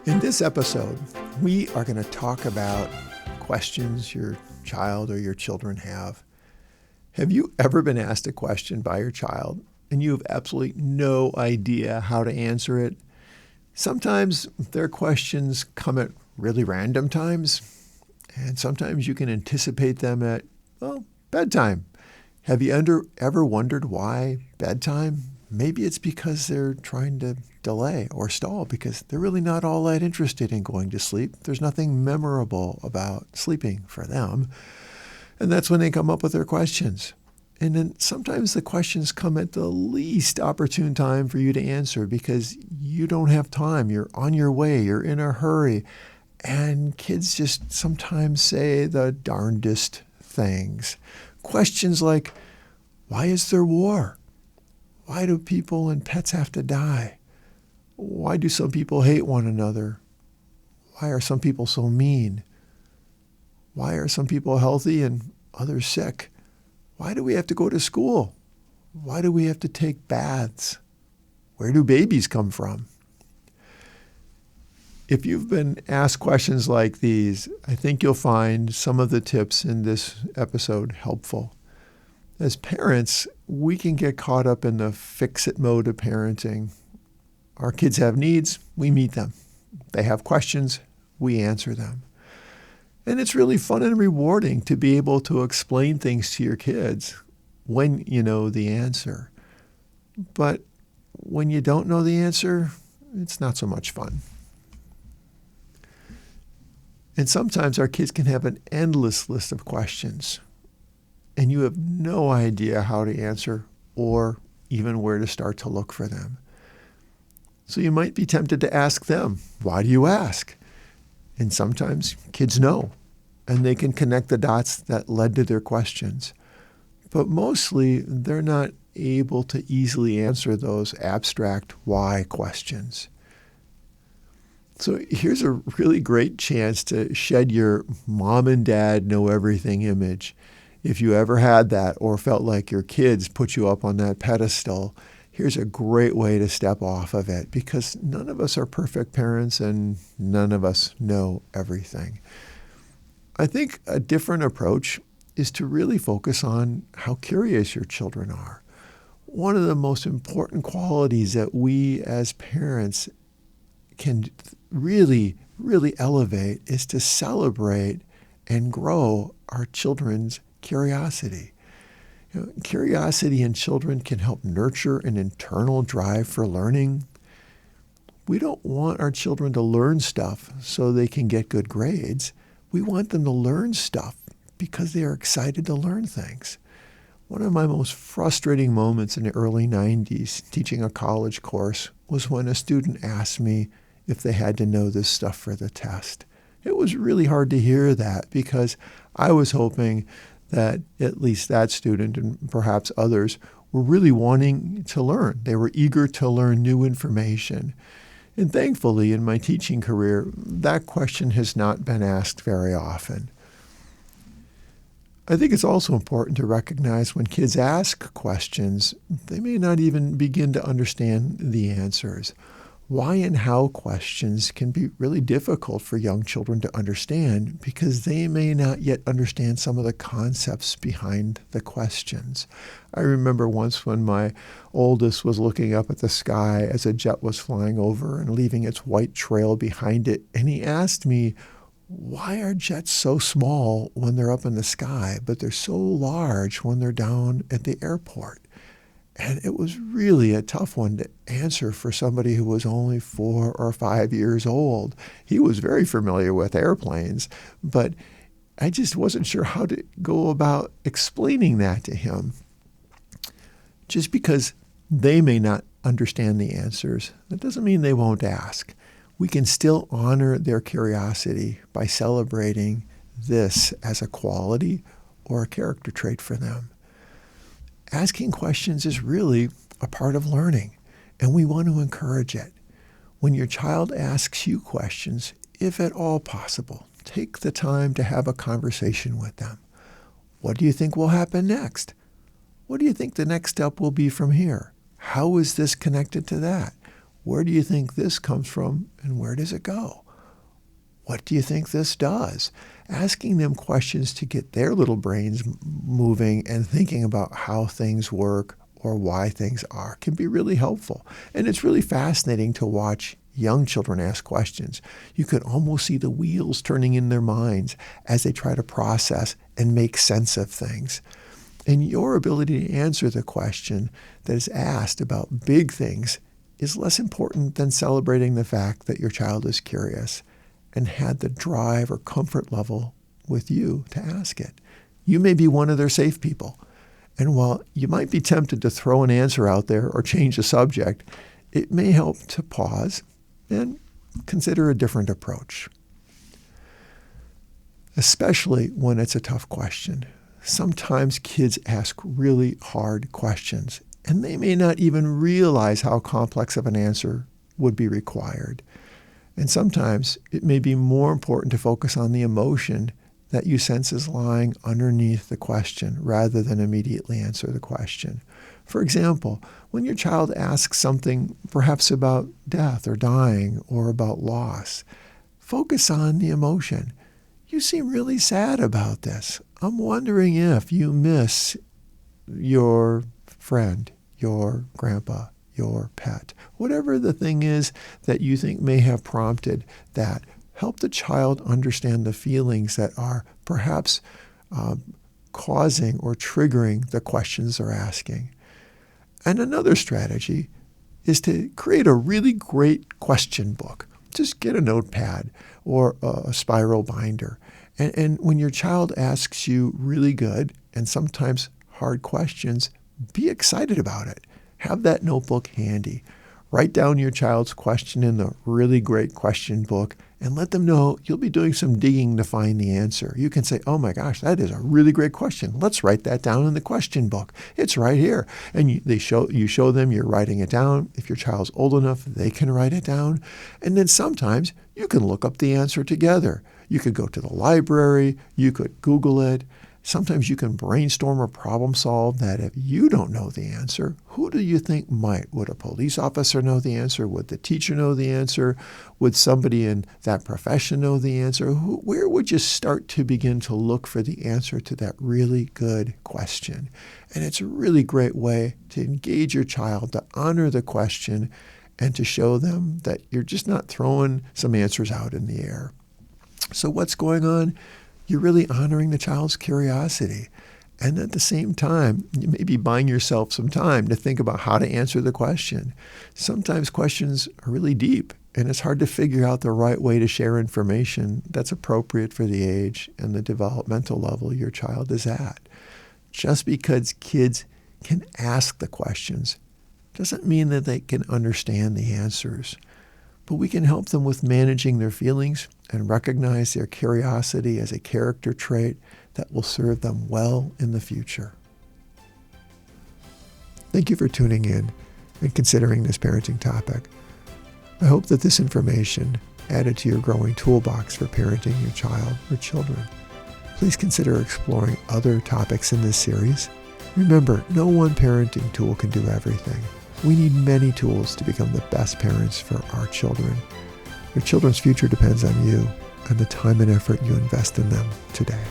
In this episode, we are going to talk about questions your child or your children have. Have you ever been asked a question by your child and you have absolutely no idea how to answer it? Sometimes their questions come at really random times, and sometimes you can anticipate them at, bedtime. Have you ever wondered why bedtime? Maybe it's because they're trying to delay or stall because they're really not all that interested in going to sleep. There's nothing memorable about sleeping for them. And that's when they come up with their questions. And then sometimes the questions come at the least opportune time for you to answer because you don't have time. You're on your way. You're in a hurry. And kids just sometimes say the darndest things. Questions like, why is there war? Why do people and pets have to die? Why do some people hate one another? Why are some people so mean? Why are some people healthy and others sick? Why do we have to go to school? Why do we have to take baths? Where do babies come from? If you've been asked questions like these, I think you'll find some of the tips in this episode helpful. As parents, we can get caught up in the fix-it mode of parenting. Our kids have needs, we meet them. They have questions, we answer them. And it's really fun and rewarding to be able to explain things to your kids when you know the answer. But when you don't know the answer, it's not so much fun. And sometimes our kids can have an endless list of questions, and you have no idea how to answer or even where to start to look for them. So you might be tempted to ask them, why do you ask? And sometimes kids know, and they can connect the dots that led to their questions. But mostly, they're not able to easily answer those abstract why questions. So here's a really great chance to shed your mom and dad know everything image. If you ever had that or felt like your kids put you up on that pedestal, here's a great way to step off of it because none of us are perfect parents and none of us know everything. I think a different approach is to really focus on how curious your children are. One of the most important qualities that we as parents can really, really elevate is to celebrate and grow our children's curiosity. Curiosity in children can help nurture an internal drive for learning. We don't want our children to learn stuff so they can get good grades. We want them to learn stuff because they are excited to learn things. One of my most frustrating moments in the early 90s teaching a college course was when a student asked me if they had to know this stuff for the test. It was really hard to hear that because I was hoping that at least that student and perhaps others were really wanting to learn. They were eager to learn new information. And thankfully, in my teaching career, that question has not been asked very often. I think it's also important to recognize when kids ask questions, they may not even begin to understand the answers. Why and how questions can be really difficult for young children to understand because they may not yet understand some of the concepts behind the questions. I remember once when my oldest was looking up at the sky as a jet was flying over and leaving its white trail behind it, and he asked me, why are jets so small when they're up in the sky, but they're so large when they're down at the airport? And it was really a tough one to answer for somebody who was only 4 or 5 years old. He was very familiar with airplanes, but I just wasn't sure how to go about explaining that to him. Just because they may not understand the answers, that doesn't mean they won't ask. We can still honor their curiosity by celebrating this as a quality or a character trait for them. Asking questions is really a part of learning, and we want to encourage it. When your child asks you questions, if at all possible, take the time to have a conversation with them. What do you think will happen next? What do you think the next step will be from here? How is this connected to that? Where do you think this comes from and where does it go? What do you think this does? Asking them questions to get their little brains moving and thinking about how things work or why things are can be really helpful. And it's really fascinating to watch young children ask questions. You could almost see the wheels turning in their minds as they try to process and make sense of things. And your ability to answer the question that is asked about big things is less important than celebrating the fact that your child is curious and had the drive or comfort level with you to ask it. You may be one of their safe people. And while you might be tempted to throw an answer out there or change the subject, it may help to pause and consider a different approach. Especially when it's a tough question. Sometimes kids ask really hard questions, and they may not even realize how complex of an answer would be required. And sometimes it may be more important to focus on the emotion that you sense is lying underneath the question rather than immediately answer the question. For example, when your child asks something perhaps about death or dying or about loss, focus on the emotion. You seem really sad about this. I'm wondering if you miss your friend, your grandpa, your pet, whatever the thing is that you think may have prompted that. Help the child understand the feelings that are perhaps causing or triggering the questions they're asking. And another strategy is to create a really great question book. Just get a notepad or a spiral binder. And when your child asks you really good and sometimes hard questions, be excited about it. Have that notebook handy. Write down your child's question in the really great question book and let them know you'll be doing some digging to find the answer. You can say, oh my gosh, that is a really great question. Let's write that down in the question book. It's right here. And you show them you're writing it down. If your child's old enough, they can write it down. And then sometimes you can look up the answer together. You could go to the library. You could Google it. Sometimes you can brainstorm or problem solve that if you don't know the answer, who do you think might? Would a police officer know the answer? Would the teacher know the answer? Would somebody in that profession know the answer? Where would you start to begin to look for the answer to that really good question? And it's a really great way to engage your child, to honor the question, and to show them that you're just not throwing some answers out in the air. So what's going on? You're really honoring the child's curiosity. And at the same time, you may be buying yourself some time to think about how to answer the question. Sometimes questions are really deep, and it's hard to figure out the right way to share information that's appropriate for the age and the developmental level your child is at. Just because kids can ask the questions doesn't mean that they can understand the answers. But we can help them with managing their feelings and recognize their curiosity as a character trait that will serve them well in the future. Thank you for tuning in and considering this parenting topic. I hope that this information added to your growing toolbox for parenting your child or children. Please consider exploring other topics in this series. Remember, no one parenting tool can do everything. We need many tools to become the best parents for our children. Your children's future depends on you and the time and effort you invest in them today.